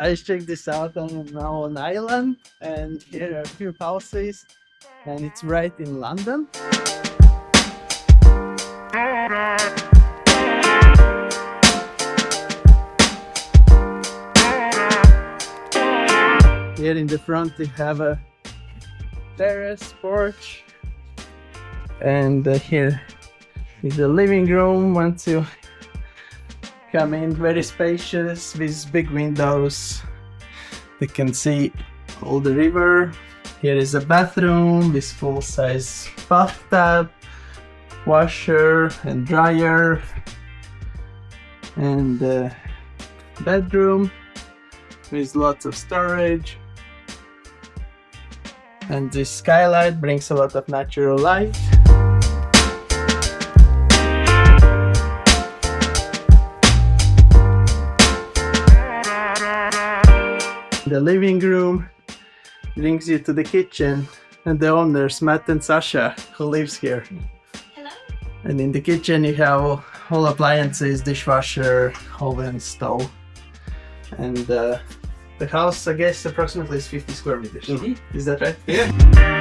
I checked this out. I'm now on island, and here are a few houses, and it's right in London. Here in the front we have a terrace porch, and here is the living room. Once you come in, very spacious with big windows. You can see all the river. Here is a bathroom with full-size bathtub, washer and dryer, and the bedroom with lots of storage. And this skylight brings a lot of natural light. The living room brings you to the kitchen and the owners, Matt and Sasha, who lives here. Hello. And in the kitchen you have all appliances, dishwasher, oven, stove. And the house, I guess, approximately is 50 square meters. Mhm. Is that right? Yeah.